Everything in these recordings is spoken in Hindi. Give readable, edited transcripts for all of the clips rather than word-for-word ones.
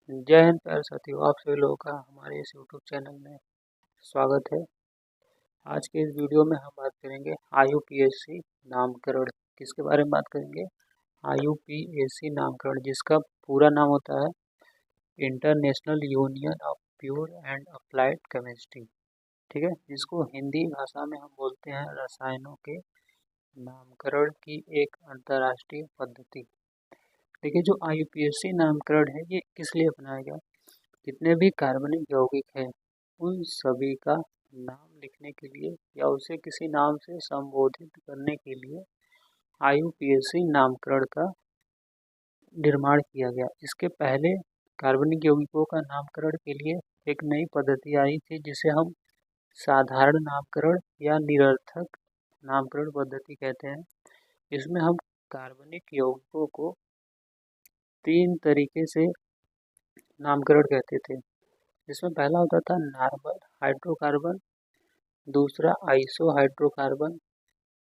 जय हिंद प्यारे साथियों, आप सभी लोगों का हमारे इस यूट्यूब चैनल में स्वागत है। आज के इस वीडियो में हम बात करेंगे IUPAC नामकरण। किसके बारे में बात करेंगे? IUPAC नामकरण, जिसका पूरा नाम होता है international union of pure and applied chemistry. ठीक है, जिसको हिंदी भाषा में हम बोलते हैं रसायनों के नामकरण की एक अंतर्राष्ट्रीय पद्धति। देखिए, जो IUPAC नामकरण है ये किस लिए अपनाया गया? जितने भी कार्बनिक यौगिक हैं उन सभी का नाम लिखने के लिए या उसे किसी नाम से संबोधित करने के लिए IUPAC नामकरण का निर्माण किया गया। इसके पहले कार्बनिक यौगिकों का नामकरण के लिए एक नई पद्धति आई थी, जिसे हम साधारण नामकरण या निरर्थक नामकरण पद्धति कहते हैं। इसमें हम कार्बनिक यौगिकों को 3 तरीके से नामकरण कहते थे। जिसमें पहला होता था नॉर्मल हाइड्रोकार्बन, दूसरा आइसो हाइड्रोकार्बन,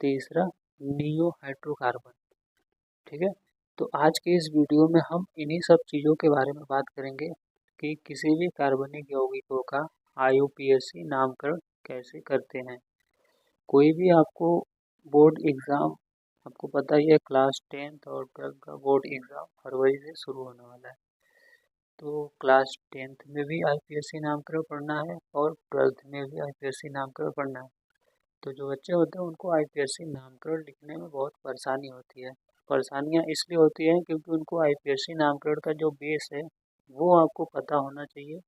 तीसरा नियो हाइड्रोकार्बन। ठीक है, तो आज के इस वीडियो में हम इन्हीं सब चीज़ों के बारे में बात करेंगे कि किसी भी कार्बनिक यौगिकों का IUPAC नामकरण कैसे करते हैं। कोई भी आपको बोर्ड एग्ज़ाम, आपको पता ही है क्लास 10th और 12th का बोर्ड एग्ज़ाम फरवरी से शुरू होने वाला है। तो क्लास 10th में भी IUPAC नामकरण पढ़ना है और 12th में भी IUPAC नामकरण पढ़ना है। तो जो बच्चे होते हैं उनको IUPAC नामकरण लिखने में बहुत परेशानी होती है। परेशानियाँ इसलिए होती हैं क्योंकि उनको IUPAC नामकरण का जो बेस है वो आपको पता होना चाहिए।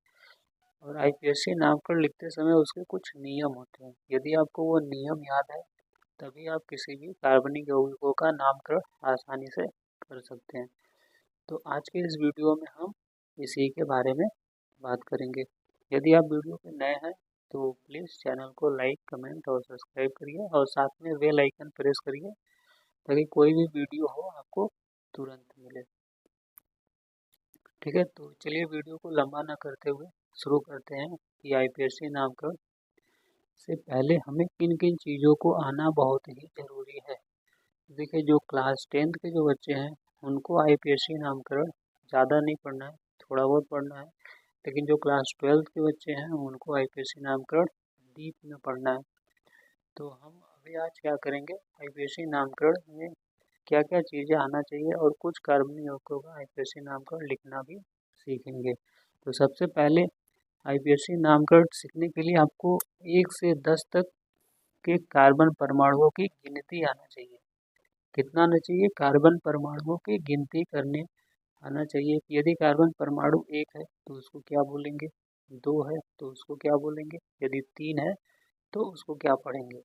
और IUPAC नामकरण लिखते समय उसके कुछ नियम होते हैं। यदि आपको वो नियम याद है तभी आप किसी भी कार्बनिक यौगिकों का नामकरण आसानी से कर सकते हैं। तो आज के इस वीडियो में हम इसी के बारे में बात करेंगे। यदि आप वीडियो पे नए हैं तो प्लीज़ चैनल को लाइक, कमेंट और सब्सक्राइब करिए और साथ में बेल आइकन प्रेस करिए ताकि कोई भी वीडियो हो आपको तुरंत मिले। ठीक है, तो चलिए वीडियो को लंबा ना करते हुए शुरू करते हैं कि IUPAC नामकरण से पहले हमें किन किन चीज़ों को आना बहुत ही ज़रूरी है। देखिए, जो क्लास 10th के जो बच्चे हैं उनको IUPAC नामकरण ज़्यादा नहीं पढ़ना है, थोड़ा बहुत पढ़ना है। लेकिन जो क्लास 12th के बच्चे हैं उनको IUPAC नामकरण डीप में पढ़ना है। तो हम अभी आज क्या करेंगे, IUPAC नामकरण में क्या क्या चीज़ें आना चाहिए और कुछ कार्बनिक यौगिकों का IUPAC नामकरण लिखना भी सीखेंगे। तो सबसे पहले IUPAC नामकरण सीखने के लिए आपको 1 से 10 तक के कार्बन परमाणुओं की गिनती आना चाहिए। कितना आना चाहिए? कार्बन परमाणुओं की गिनती करने आना चाहिए। यदि कार्बन परमाणु 1 है तो उसको क्या बोलेंगे, 2 है तो उसको क्या बोलेंगे, यदि 3 है तो उसको क्या पढ़ेंगे।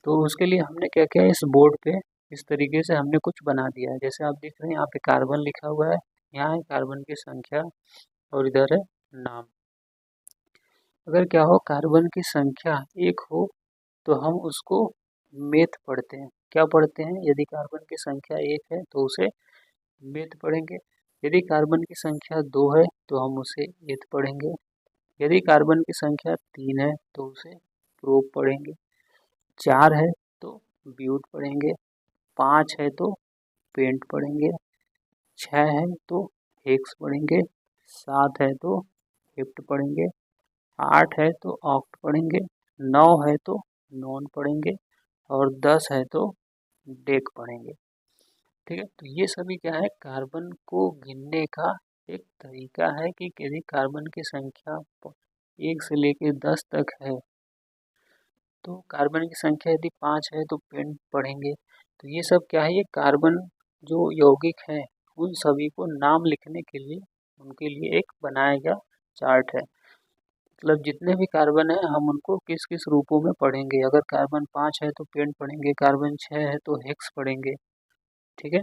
तो उसके लिए हमने क्या किया, इस बोर्ड पे इस तरीके से हमने कुछ बना दिया है। जैसे आप देख रहे हैं यहाँ पे कार्बन लिखा हुआ है, यहाँ है कार्बन की संख्या और इधर है नाम। अगर क्या हो, कार्बन की संख्या 1 हो तो हम उसको मेथ पढ़ते हैं। क्या पढ़ते हैं? यदि कार्बन की संख्या 1 है तो उसे मेथ पढ़ेंगे। यदि कार्बन की संख्या 2 है तो हम उसे एथ पढ़ेंगे। यदि कार्बन की संख्या 3 है तो उसे प्रोप पढ़ेंगे। 4 है तो ब्यूट पढ़ेंगे। 5 है तो पेंट पढ़ेंगे। 6 है तो हेक्स पढ़ेंगे। 7 है तो हेप्ट पढ़ेंगे। 8 है तो ऑक्ट पढ़ेंगे। 9 है तो नॉन पढ़ेंगे और 10 है तो डेक पढ़ेंगे। ठीक है, तो ये सभी क्या है, कार्बन को गिनने का एक तरीका है कि यदि कार्बन की संख्या 1 से लेकर 10 तक है तो कार्बन की संख्या यदि 5 है तो पेंट पढ़ेंगे। तो ये सब क्या है, ये कार्बन जो यौगिक हैं उन सभी को नाम लिखने के लिए उनके लिए एक बनाया गया चार्ट है। मतलब जितने भी कार्बन है हम उनको किस किस रूपों में पढ़ेंगे। अगर कार्बन 5 है तो पेंट पढ़ेंगे, कार्बन 6 है तो हेक्स पढ़ेंगे। ठीक है,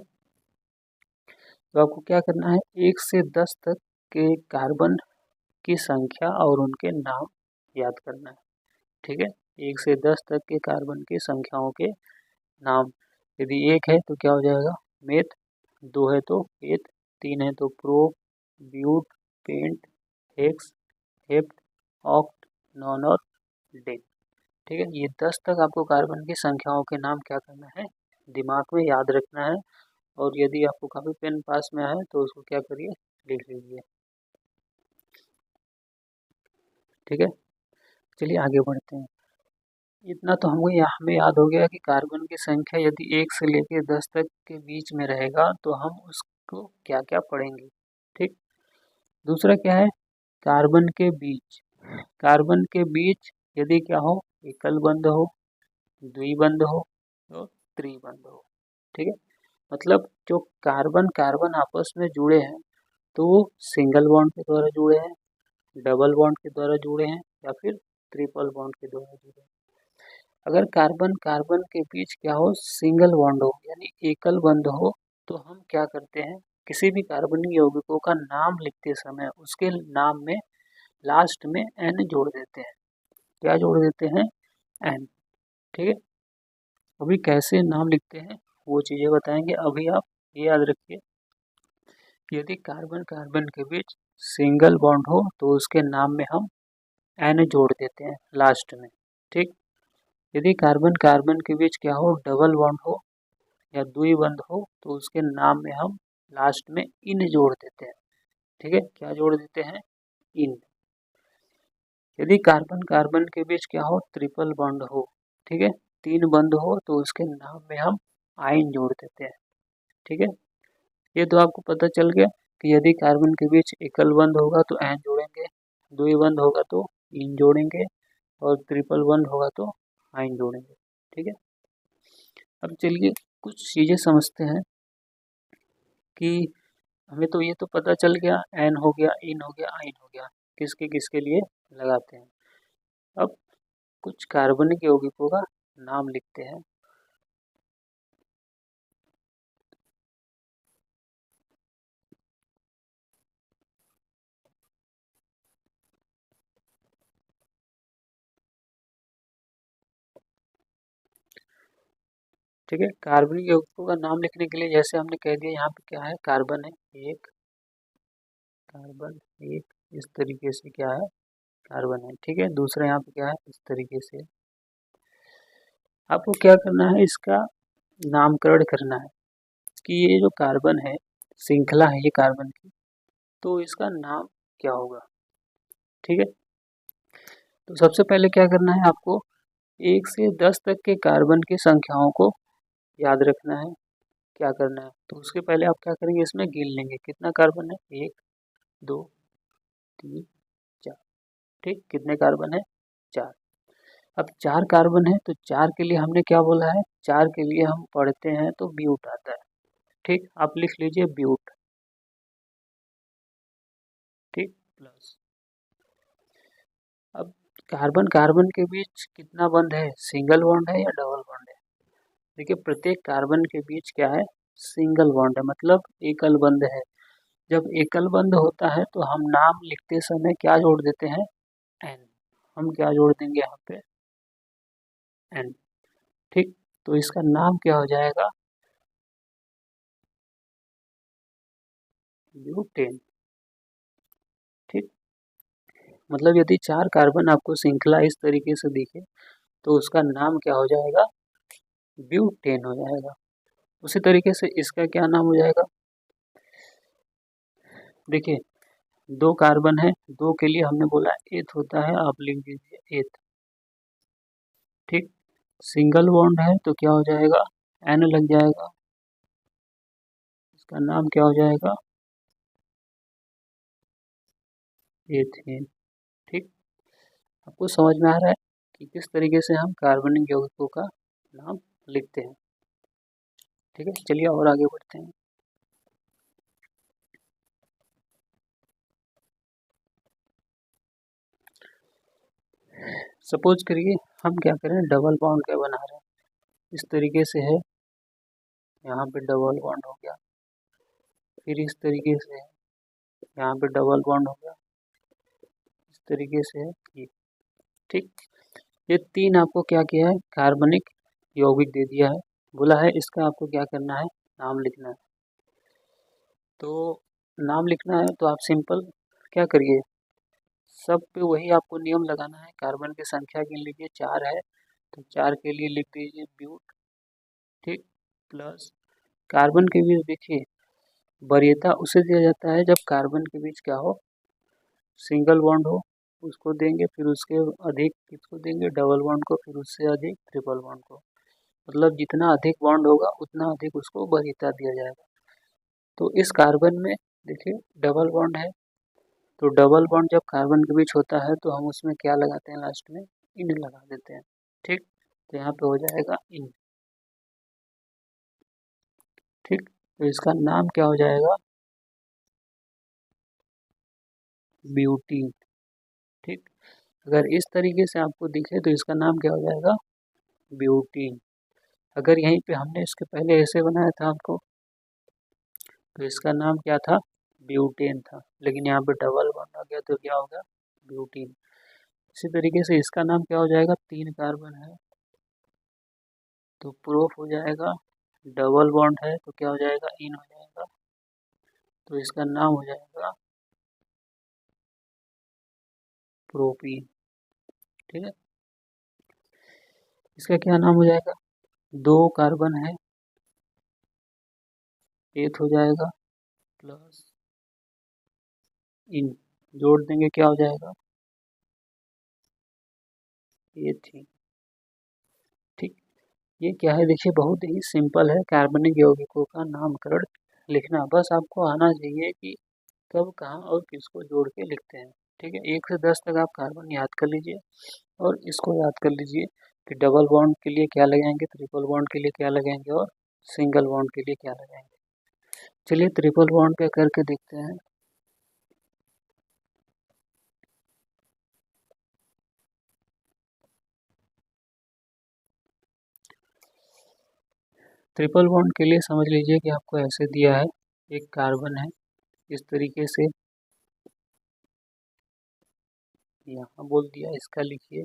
तो आपको क्या करना है, 1 से 10 तक के कार्बन की संख्या और उनके नाम याद करना है। ठीक है, 1 से 10 तक के कार्बन की संख्याओं के नाम। यदि 1 है तो क्या हो जाएगा, मेथ। 2 है तो एथ। 3 है तो pro, but, pent, hex, hept, oct, non और डेक। ठीक है, ये 10 तक आपको कार्बन की संख्याओं के नाम क्या करना है, दिमाग में याद रखना है। और यदि आपको कभी पेन पास में आए तो उसको क्या करिए, लिख लीजिए। ठीक है, चलिए आगे बढ़ते हैं। इतना तो हमें याद हो गया कि कार्बन की संख्या यदि 1 से लेकर 10 तक के बीच में रहेगा तो हम उसको क्या क्या पढ़ेंगे। ठीक, दूसरा क्या है, कार्बन के बीच। कार्बन के बीच यदि क्या हो, एकल बंध हो, द्विबंध हो और त्रिबंध हो। ठीक है, मतलब जो कार्बन कार्बन आपस में जुड़े हैं तो वो सिंगल बॉन्ड के द्वारा जुड़े हैं, डबल बॉन्ड के द्वारा जुड़े हैं या फिर ट्रिपल बॉन्ड के द्वारा जुड़े हैं। अगर कार्बन कार्बन के बीच क्या हो, सिंगल बॉन्ड हो यानी एकल बंध हो, तो हम क्या करते हैं, किसी भी कार्बनिक यौगिकों का नाम लिखते समय उसके नाम में लास्ट में एन जोड़ देते हैं। क्या जोड़ देते हैं, एन। ठीक है, अभी कैसे नाम लिखते हैं वो चीज़ें बताएंगे, अभी आप ये याद रखिए, यदि कार्बन कार्बन के बीच सिंगल बॉन्ड हो तो उसके नाम में हम एन जोड़ देते हैं लास्ट में। ठीक, यदि कार्बन कार्बन के बीच क्या हो, डबल बॉन्ड हो या द्विबंध हो तो उसके नाम में हम लास्ट में इन जोड़ देते हैं। ठीक है, क्या जोड़ देते हैं, इन। यदि कार्बन कार्बन के बीच क्या हो, ट्रिपल बॉन्ड हो, ठीक है, 3 बंध हो तो उसके नाम में हम आइन जोड़ देते हैं। ठीक है, ये तो आपको पता चल गया कि यदि कार्बन के बीच एकल बंध होगा तो एन जोड़ेंगे, द्विबंध होगा तो इन जोड़ेंगे और ट्रिपल बंध होगा तो आइन जोड़ेंगे। ठीक है, अब चलिए कुछ चीज़ें समझते हैं कि हमें तो ये तो पता चल गया, एन हो गया, इन हो गया, आइन हो गया, किसके किसके लिए लगाते हैं। अब कुछ कार्बनिक यौगिकों का नाम लिखते हैं। ठीक है, कार्बनिक यौगिकों का नाम लिखने के लिए जैसे हमने कह दिया, यहाँ पे क्या है, कार्बन है एक, कार्बन एक, इस तरीके से क्या है, कार्बन है। ठीक है, दूसरा यहाँ पे क्या है, इस तरीके से। आपको क्या करना है, इसका नामकरण करना है कि ये जो कार्बन है, श्रृंखला है ये कार्बन की, तो इसका नाम क्या होगा। ठीक है, तो सबसे पहले क्या करना है आपको, 1 से 10 तक के कार्बन की संख्याओं को याद रखना है। क्या करना है, तो उसके पहले आप क्या करेंगे, इसमें गिन लेंगे कितना कार्बन है, 1 2 3 4। ठीक, कितने कार्बन है, 4। अब 4 कार्बन है तो 4 के लिए हमने क्या बोला है, 4 के लिए हम पढ़ते हैं तो ब्यूट आता है। ठीक, आप लिख लीजिए ब्यूट। ठीक, प्लस। अब कार्बन कार्बन के बीच कितना बंध है, सिंगल बॉन्ड है या डबल बॉन्ड है। देखिए प्रत्येक कार्बन के बीच क्या है, सिंगल बॉन्ड है, मतलब एकल बंध है। जब एकल बंध होता है तो हम नाम लिखते समय क्या जोड़ देते हैं, एन। हम क्या जोड़ देंगे यहाँ पे, एन। ठीक, तो इसका नाम क्या हो जाएगा, ब्यूटेन। ठीक, मतलब यदि 4 कार्बन आपको श्रृंखला इस तरीके से दिखे तो उसका नाम क्या हो जाएगा, ब्यूटेन हो जाएगा। उसी तरीके से इसका क्या नाम हो जाएगा, देखिए 2 कार्बन है, 2 के लिए हमने बोला एथ होता है, आप लिख दीजिए एथ। ठीक, सिंगल बॉन्ड है तो क्या हो जाएगा, एन लग जाएगा, इसका नाम क्या हो जाएगा, एथेन। ठीक, आपको समझ में आ रहा है कि किस तरीके से हम कार्बनिक यौगिकों का नाम लिखते हैं। ठीक है, चलिए और आगे बढ़ते हैं। सपोज करिए हम क्या करें, डबल बॉन्ड क्या बना रहे हैं, इस तरीके से है, यहाँ पे डबल बॉन्ड हो गया, फिर इस तरीके से है, यहाँ पे डबल बॉन्ड हो गया, इस तरीके से है ये। ठीक, ये 3 आपको क्या किया है, कार्बनिक यौगिक दे दिया है, बोला है इसका आपको क्या करना है, नाम लिखना है। तो नाम लिखना है तो आप सिंपल क्या करिए, सब पे वही आपको नियम लगाना है। कार्बन की संख्या गिन लीजिए, 4 है तो 4 के लिए लिख दीजिए ब्यूट। ठीक, प्लस कार्बन के बीच देखिए वरीयता उसे दिया जाता है जब कार्बन के बीच क्या हो, सिंगल बॉन्ड हो, उसको देंगे। फिर उसके अधिक किसको देंगे, डबल बॉन्ड को। फिर उससे अधिक ट्रिपल बॉन्ड को। मतलब जितना अधिक बॉन्ड होगा उतना अधिक उसको वरीयता दिया जाएगा। तो इस कार्बन में देखिए डबल बॉन्ड है, तो डबल बॉन्ड जब कार्बन के बीच होता है तो हम उसमें क्या लगाते हैं, लास्ट में इन लगा देते हैं। ठीक, तो यहाँ पे हो जाएगा इन। ठीक, तो इसका नाम क्या हो जाएगा, ब्यूटीन। ठीक, अगर इस तरीके से आपको दिखे तो इसका नाम क्या हो जाएगा, ब्यूटीन। अगर यहीं पे हमने इसके पहले ऐसे बनाया था आपको, तो इसका नाम क्या था, ब्यूटेन था। लेकिन यहाँ पे डबल बॉन्ड आ गया तो क्या होगा, ब्यूटीन। इसी तरीके से इसका नाम क्या हो जाएगा, 3 कार्बन है तो प्रोप हो जाएगा। डबल बॉन्ड है तो क्या हो जाएगा, इन हो जाएगा। तो इसका नाम हो जाएगा प्रोपीन। ठीक है, इसका क्या नाम हो जाएगा, 2 कार्बन है, एथ हो जाएगा प्लस इन, जोड़ देंगे क्या हो जाएगा, एथीन। ठीक, ये क्या है, देखिए बहुत ही सिंपल है कार्बनिक यौगिकों का नामकरण लिखना। बस आपको आना चाहिए कि कब, कहाँ और किसको जोड़ के लिखते हैं। ठीक है, 1 से 10 तक आप कार्बन याद कर लीजिए और इसको याद कर लीजिए कि डबल बॉन्ड के लिए क्या लगाएंगे, ट्रिपल बॉन्ड के लिए क्या लगाएंगे और सिंगल बॉन्ड के लिए क्या लगाएंगे। चलिए ट्रिपल बॉन्ड पे करके देखते हैं। ट्रिपल बॉन्ड के लिए समझ लीजिए कि आपको ऐसे दिया है, एक कार्बन है इस तरीके से, यहाँ बोल दिया, इसका लिखिए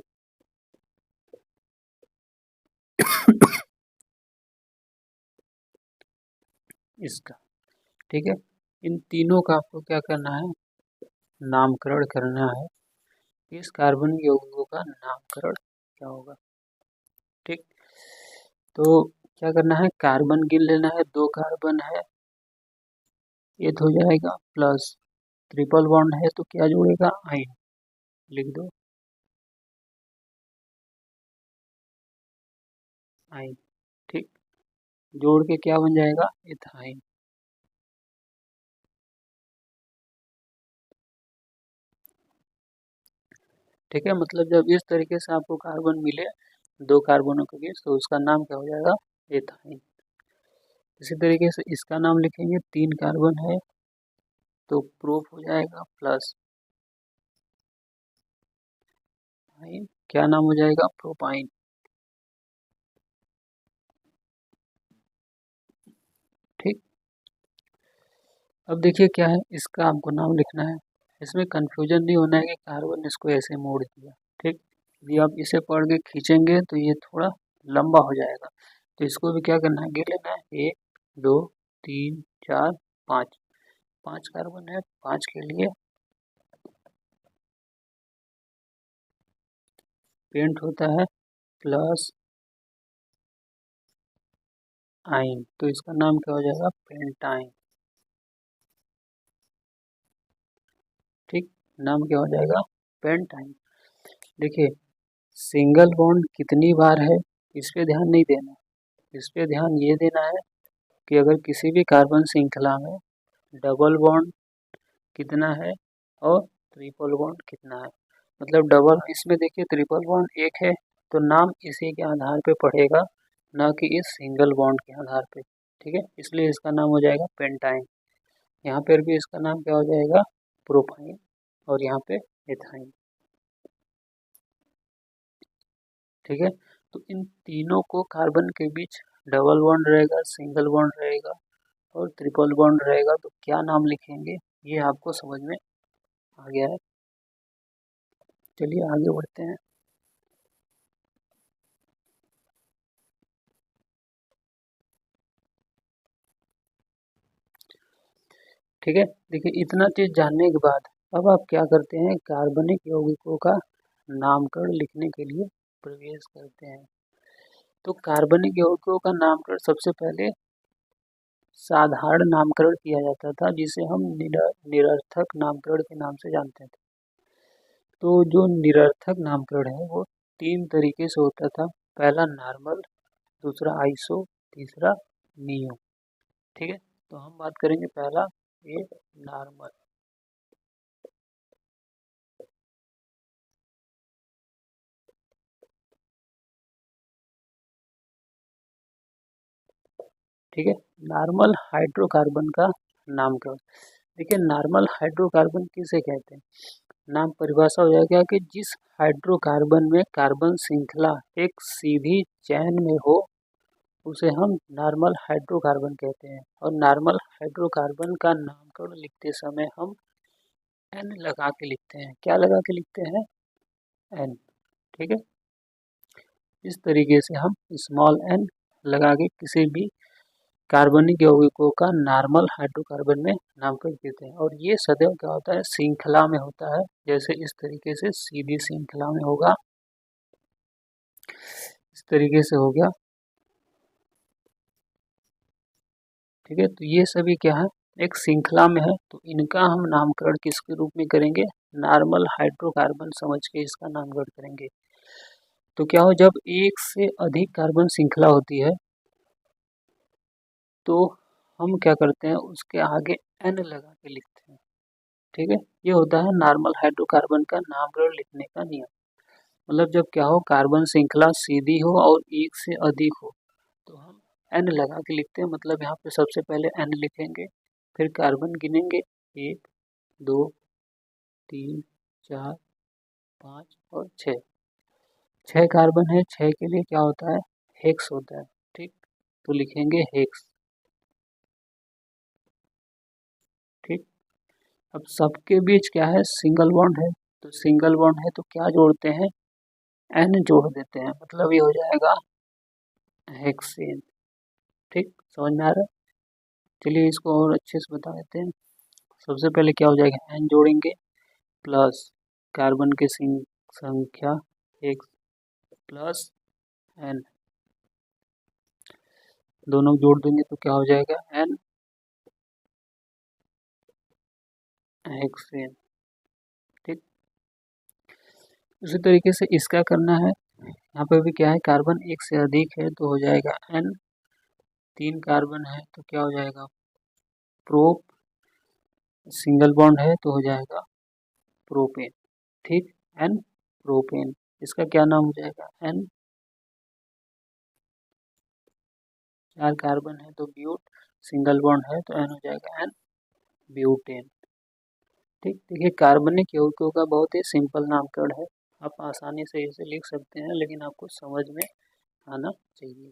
इसका। ठीक है, इन तीनों का आपको क्या करना है, नामकरण करना है। इस कार्बन यौगिकों का नामकरण क्या होगा। ठीक, तो क्या करना है, कार्बन गिन लेना है, 2 कार्बन है, ये तो हो जाएगा प्लस ट्रिपल बॉन्ड है तो क्या जोड़ेगा, आइन, लिख दो आइन। ठीक, जोड़ के क्या बन जाएगा, इथाइन। ठीक है, मतलब जब इस तरीके से आपको कार्बन मिले 2 कार्बनों के बीच तो उसका नाम क्या हो जाएगा, एथाइन। इसी तरीके से इसका नाम लिखेंगे, 3 कार्बन है तो प्रोप हो जाएगा प्लस आइन, क्या नाम हो जाएगा, प्रोपाइन। ठीक, अब देखिए क्या है, इसका आपको नाम लिखना है। इसमें कंफ्यूजन नहीं होना है कि कार्बन इसको ऐसे मोड़ दिया। ठीक, यदि आप इसे पढ़ के खींचेंगे तो ये थोड़ा लंबा हो जाएगा, तो इसको भी क्या करना है, गिर लेना है, 1 2 3 4 5, 5 कार्बन है, 5 के लिए पेंट होता है प्लस आइन, तो इसका नाम क्या हो जाएगा, पेंटाइन। ठीक, नाम क्या हो जाएगा, पेंटाइन। देखिए सिंगल बॉन्ड कितनी बार है, इस पे ध्यान नहीं देना, इस पे ध्यान ये देना है कि अगर किसी भी कार्बन श्रृंखला में डबल बॉन्ड कितना है और ट्रिपल बॉन्ड कितना है। मतलब डबल, इसमें देखिए ट्रिपल बॉन्ड एक है तो नाम इसी के आधार पे पढ़ेगा, ना कि इस सिंगल बॉन्ड के आधार पे। ठीक है, इसलिए इसका नाम हो जाएगा पेंटाइन। यहाँ पर भी इसका नाम क्या हो जाएगा, प्रोपाइन, और यहाँ पे एथाइन। ठीक है, तो इन तीनों को कार्बन के बीच डबल बॉन्ड रहेगा, सिंगल बॉन्ड रहेगा और ट्रिपल बॉन्ड रहेगा, तो क्या नाम लिखेंगे ये आपको समझ में आ गया है। चलिए आगे बढ़ते हैं। ठीक है, देखिए इतना चीज जानने के बाद अब आप क्या करते हैं, कार्बनिक यौगिकों का नामकरण लिखने के लिए प्रवेश करते हैं। तो कार्बनिक यौगिकों का नामकरण सबसे पहले साधारण नामकरण किया जाता था, जिसे हम निरर्थक नामकरण के नाम से जानते थे। तो जो निरर्थक नामकरण है वो 3 तरीके से होता था। पहला नॉर्मल, दूसरा आइसो, तीसरा नियो। ठीक है, तो हम बात करेंगे पहला ये नॉर्मल। ठीक है, नॉर्मल हाइड्रोकार्बन का नामकरण। देखिए, नॉर्मल हाइड्रोकार्बन किसे कहते हैं? नाम परिभाषा हो जाएगा कि जिस हाइड्रोकार्बन में कार्बन श्रृंखला एक सीधी चैन में हो उसे हम नॉर्मल हाइड्रोकार्बन कहते हैं। और नॉर्मल हाइड्रोकार्बन का नामकरण लिखते समय हम एन लगा के लिखते हैं। क्या लगा के लिखते हैं? एन। ठीक है, इस तरीके से हम स्मॉल एन लगा के किसी भी कार्बनिक यौगिकों का नॉर्मल हाइड्रोकार्बन में नामकरण देते हैं। और ये सदैव क्या होता है? श्रृंखला में होता है। जैसे इस तरीके से सीधी श्रृंखला में होगा, इस तरीके से हो गया। ठीक है, तो ये सभी क्या है? एक श्रृंखला में है, तो इनका हम नामकरण किसके रूप में करेंगे? नॉर्मल हाइड्रोकार्बन समझ के इसका नामकरण करेंगे। तो क्या हो, जब एक से अधिक कार्बन श्रृंखला होती है तो हम क्या करते हैं? उसके आगे एन लगा के लिखते हैं। ठीक है, ये होता है नॉर्मल हाइड्रोकार्बन का नामकरण लिखने का नियम। मतलब जब क्या हो, कार्बन श्रृंखला सीधी हो और एक से अधिक हो तो हम एन लगा के लिखते हैं। मतलब यहाँ पे सबसे पहले एन लिखेंगे, फिर कार्बन गिनेंगे, 1 2 3 4 5 और 6। 6 कार्बन है, 6 के लिए क्या होता है? हेक्स होता है। ठीक, तो लिखेंगे हेक्स। ठीक, अब सबके बीच क्या है? सिंगल बॉन्ड है, तो सिंगल बॉन्ड है तो क्या जोड़ते हैं? एन जोड़ देते हैं। मतलब ये हो जाएगा हेक्सेन। ठीक, समझ में आ रहा है? चलिए इसको और अच्छे से बता देते हैं। सबसे पहले क्या हो जाएगा? एन जोड़ेंगे प्लस कार्बन की संख्या एक प्लस एन, दोनों जोड़ देंगे तो क्या हो जाएगा? N hexane. ठीक, उसी तरीके से इसका करना है। यहाँ पे भी क्या है? कार्बन एक से अधिक है तो हो जाएगा एन। 3 कार्बन है तो क्या हो जाएगा? प्रोप। सिंगल बॉन्ड है तो हो जाएगा प्रोपेन। ठीक, एन प्रोपेन। इसका क्या नाम हो जाएगा? एन। 4 कार्बन है तो ब्यूट, सिंगल बॉन्ड है तो एन हो जाएगा एन ब्यूटेन। ठीक, देखिए कार्बनिक यौगिकों का बहुत ही सिंपल नामकरण है। आप आसानी से इसे लिख सकते हैं, लेकिन आपको समझ में आना चाहिए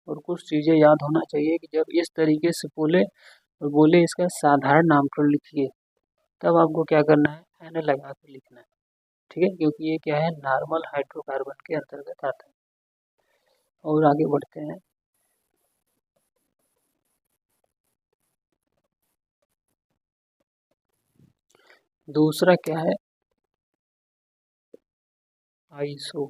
और कुछ चीज़ें याद होना चाहिए कि जब इस तरीके से बोले और बोले इसका साधारण नामकरण लिखिए, तब आपको क्या करना है? एन लगा के लिखना है। ठीक है, क्योंकि ये क्या है? नॉर्मल हाइड्रोकार्बन के अंतर्गत आता है। और आगे बढ़ते हैं। दूसरा क्या है? आइसो।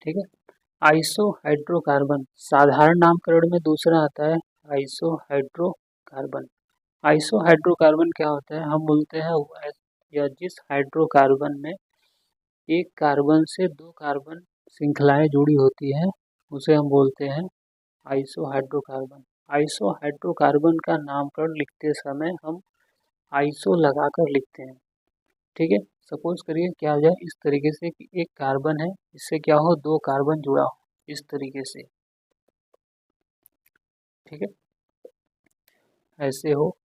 ठीक है, आइसो हाइड्रोकार्बन साधारण नामकरण में दूसरा आता है आइसो हाइड्रोकार्बन। आइसो हाइड्रोकार्बन क्या होता है? हम बोलते हैं या जिस हाइड्रोकार्बन में एक कार्बन से 2 कार्बन श्रृंखलाएं जुड़ी होती हैं उसे हम बोलते हैं आइसो हाइड्रोकार्बन। आइसो हाइड्रोकार्बन का नामकरण लिखते समय हम आइसो लगाकर लिखते हैं। ठीक है, सपोज करिए क्या हो जाए इस तरीके से कि एक कार्बन है, इससे क्या हो? 2 कार्बन जुड़ा हो, इस तरीके से। ठीक है, ऐसे हो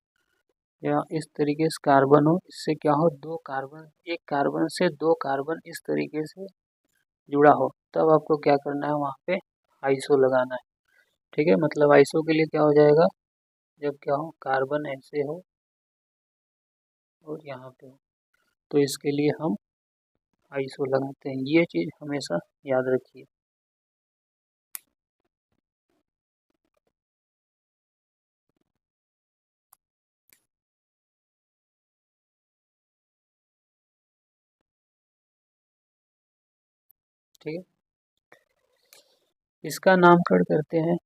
या इस तरीके से कार्बन हो, इससे क्या हो? 2 कार्बन, एक कार्बन से 2 कार्बन इस तरीके से जुड़ा हो, तब आपको क्या करना है? वहाँ पे आइसो लगाना है। ठीक है, मतलब आइसो के लिए क्या हो जाएगा? जब क्या हो? कार्बन ऐसे हो और यहाँ पे हो, तो इसके लिए हम आइसो लगाते हैं। ये चीज़ हमेशा याद रखिए। ठीक है, इसका नामकरण करते हैं।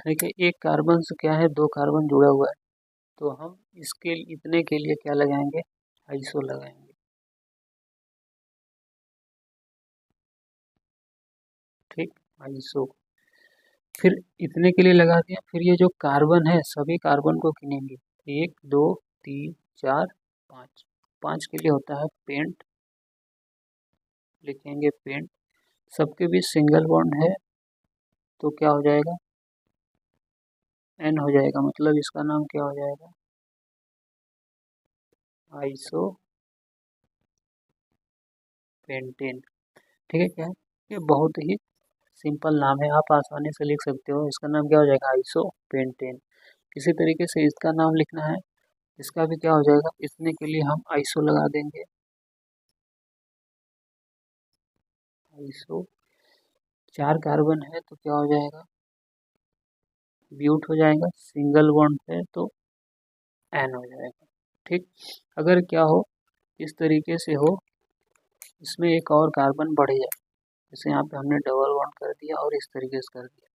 देखिए एक कार्बन से क्या है, दो कार्बन जुड़ा हुआ है, तो हम इसके इतने के लिए क्या लगाएंगे, आइसो लगाएंगे। ठीक, आइसो। फिर इतने के लिए लगा दिया, फिर ये जो कार्बन है सभी कार्बन को गिनेंगे, 1 2 3 4 5, 5 के लिए होता है पेंट, लिखेंगे पेंट। सबके बीच सिंगल बॉन्ड है तो क्या हो जाएगा, एन हो जाएगा, मतलब इसका नाम क्या हो जाएगा, आइसो पेंटेन। ठीक है, क्या है, ये बहुत ही सिंपल नाम है, आप आसानी से लिख सकते हो, इसका नाम क्या हो जाएगा, आइसो पेंटेन। इसी तरीके से इसका नाम लिखना है, इसका भी क्या हो जाएगा, इसने के लिए हम आइसो लगा देंगे, आइसो। 4 कार्बन है तो क्या हो जाएगा, ब्यूट हो जाएगा, सिंगल बॉन्ड है तो एन हो जाएगा। ठीक, अगर क्या हो, इस तरीके से हो, इसमें एक और कार्बन बढ़ जाए, जैसे यहाँ पे हमने डबल बॉन्ड कर दिया और इस तरीके से कर दिया,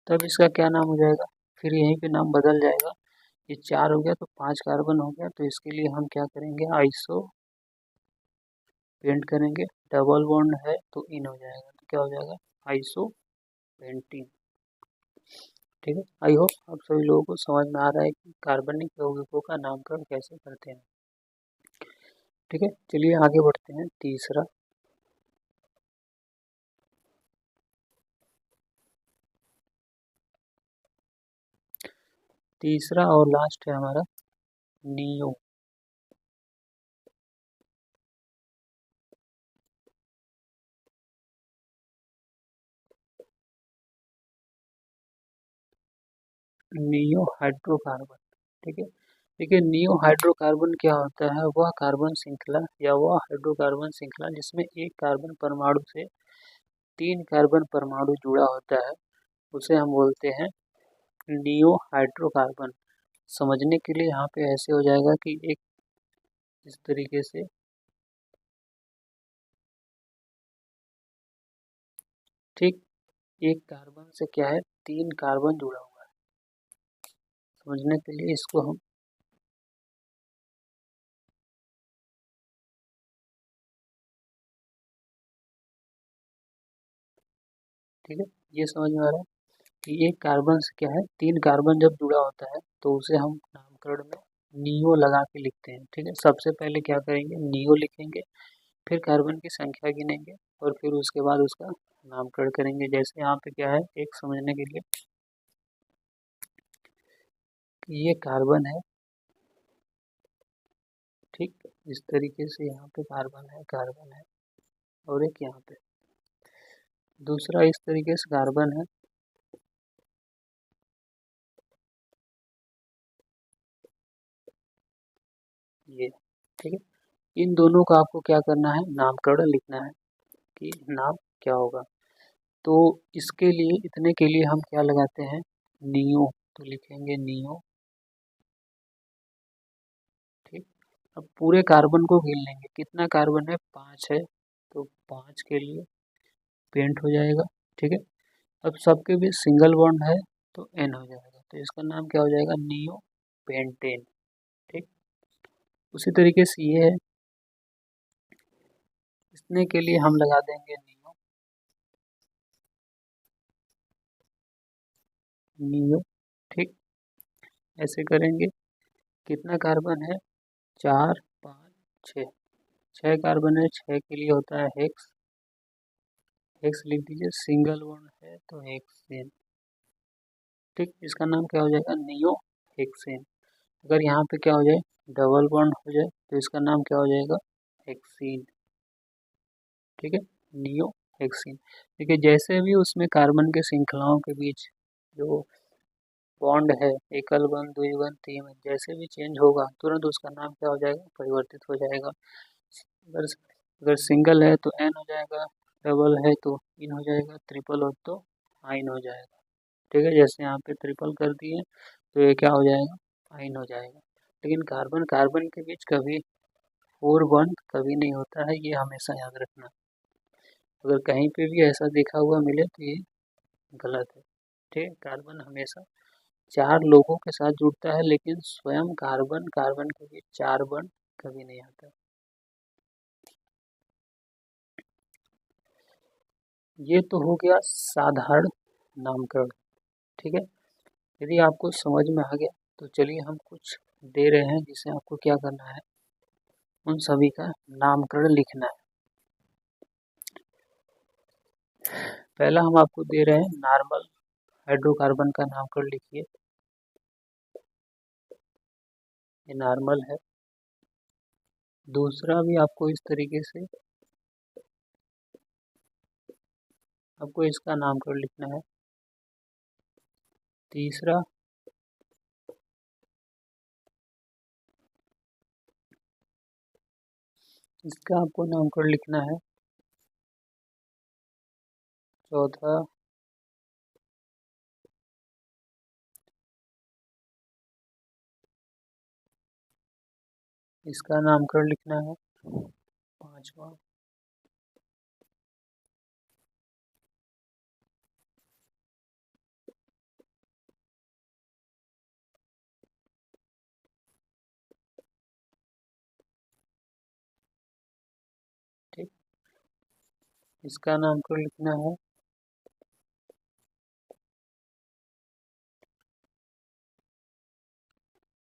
तब इसका क्या नाम हो जाएगा, फिर यहीं पे नाम बदल जाएगा। ये 4 हो गया तो 5 कार्बन हो गया, तो इसके लिए हम क्या करेंगे, आइसो पेंट करेंगे, डबल बॉन्ड है तो इन हो जाएगा, तो क्या हो जाएगा, आइसो पेंटीन। ठीक है, आई होप आप सभी लोगों को समझ में आ रहा है कि कार्बनिक यौगिकों का नामकरण कैसे करते हैं। ठीक है, चलिए आगे बढ़ते हैं। तीसरा, तीसरा और लास्ट है हमारा नियो। Neo hydrocarbon. ठीक है, देखिए नियो हाइड्रोकार्बन क्या होता है, वह कार्बन श्रृंखला या वह हाइड्रोकार्बन श्रृंखला जिसमें एक कार्बन परमाणु से 3 कार्बन परमाणु जुड़ा होता है, उसे हम बोलते हैं नियो हाइड्रोकार्बन। समझने के लिए यहाँ पे ऐसे हो जाएगा कि एक इस तरीके से, ठीक, एक कार्बन से क्या है, 3 कार्बन जुड़ा हुआ है। समझने के लिए इसको हम, ठीक है, ये समझ में आ रहा है कि एक कार्बन से क्या है, 3 कार्बन जब जुड़ा होता है तो उसे हम नामकरण में नियो लगा के लिखते हैं। ठीक है, सबसे पहले क्या करेंगे, नियो लिखेंगे, फिर कार्बन की संख्या गिनेंगे और फिर उसके बाद उसका नामकरण करेंगे। जैसे यहाँ पे क्या है, एक समझने के लिए कि ये कार्बन है, ठीक, इस तरीके से यहाँ पे कार्बन है, कार्बन है, और एक यहाँ पे दूसरा इस तरीके से कार्बन है, ये। ठीक है, इन दोनों का आपको क्या करना है, नामकरण लिखना है कि नाम क्या होगा। तो इसके लिए, इतने के लिए हम क्या लगाते हैं, नियो, तो लिखेंगे नियो। ठीक, अब पूरे कार्बन को गिन लेंगे, कितना कार्बन है, 5 है, तो 5 के लिए पेंट हो जाएगा। ठीक है, अब सबके बीच सिंगल बॉन्ड है तो एन हो जाएगा, तो इसका नाम क्या हो जाएगा, नियो पेंटेन। ठीक, उसी तरीके से ये है, इसने के लिए हम लगा देंगे नियो, नियो। ठीक, ऐसे करेंगे, कितना कार्बन है, 4 5 6, 6 कार्बन है, 6 के लिए होता है हेक्स, हेक्स लिख दीजिए, सिंगल बॉन्ड है तो हेक्सेन। ठीक, इसका नाम क्या हो जाएगा, नियो हेक्सेन। अगर यहाँ पे क्या हो जाए, डबल बॉन्ड हो जाए तो इसका नाम क्या हो जाएगा, हेक्सीन। ठीक है, नियो हेक्सीन। देखिए जैसे भी उसमें कार्बन के श्रृंखलाओं के बीच जो बॉन्ड है, एकल बंध, द्विबंध, त्रिबंध, जैसे भी चेंज होगा तुरंत उसका नाम क्या हो जाएगा, परिवर्तित हो जाएगा। अगर अगर सिंगल है तो एन हो जाएगा, डबल है तो इन हो जाएगा, ट्रिपल हो तो आइन हो जाएगा। ठीक है, जैसे यहाँ पे ट्रिपल कर दिए तो ये क्या हो जाएगा, आइन हो जाएगा। लेकिन कार्बन कार्बन के बीच कभी फोर बॉन्ड कभी नहीं होता है, ये हमेशा याद रखना। अगर कहीं पे भी ऐसा देखा हुआ मिले तो ये गलत है। ठीक है, कार्बन हमेशा 4 लोगों के साथ जुड़ता है, लेकिन स्वयं कार्बन कार्बन के बीच 4 बॉन्ड कभी नहीं आता। ये तो हो गया साधारण नामकरण। ठीक है, यदि आपको समझ में आ गया तो चलिए हम कुछ दे रहे हैं जिसे आपको क्या करना है, उन सभी का नामकरण लिखना है। पहला हम आपको दे रहे हैं नॉर्मल हाइड्रोकार्बन का नामकरण लिखिए, ये नॉर्मल है। दूसरा भी आपको इस तरीके से आपको इसका नामकरण लिखना है। तीसरा इसका आपको नामकरण लिखना है। चौथा इसका नामकरण लिखना है। पांचवा ठीक, इसका नामकरण लिखना है।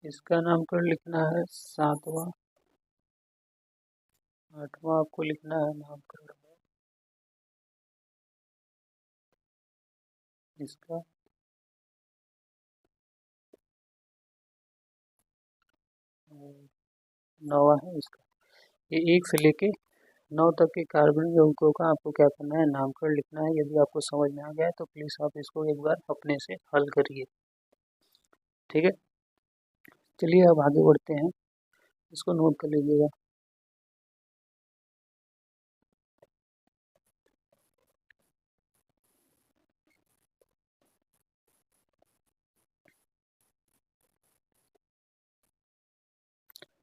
इसका नामकरण लिखना है सातवां। आठवां आपको लिखना है नामकरण में इसका। नौवां है इसका। ये 1 से लेके 9 तक के कार्बन यौगिकों का आपको क्या करना है, नामकरण लिखना है। यदि आपको समझ में आ गया है तो प्लीज़ आप इसको एक बार अपने से हल करिए। ठीक है, चलिए अब आगे बढ़ते हैं, इसको नोट कर लीजिएगा।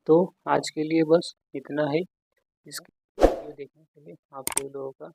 तो आज के लिए बस इतना ही। इसके वीडियो देखने के लिए आप सभी लोगों का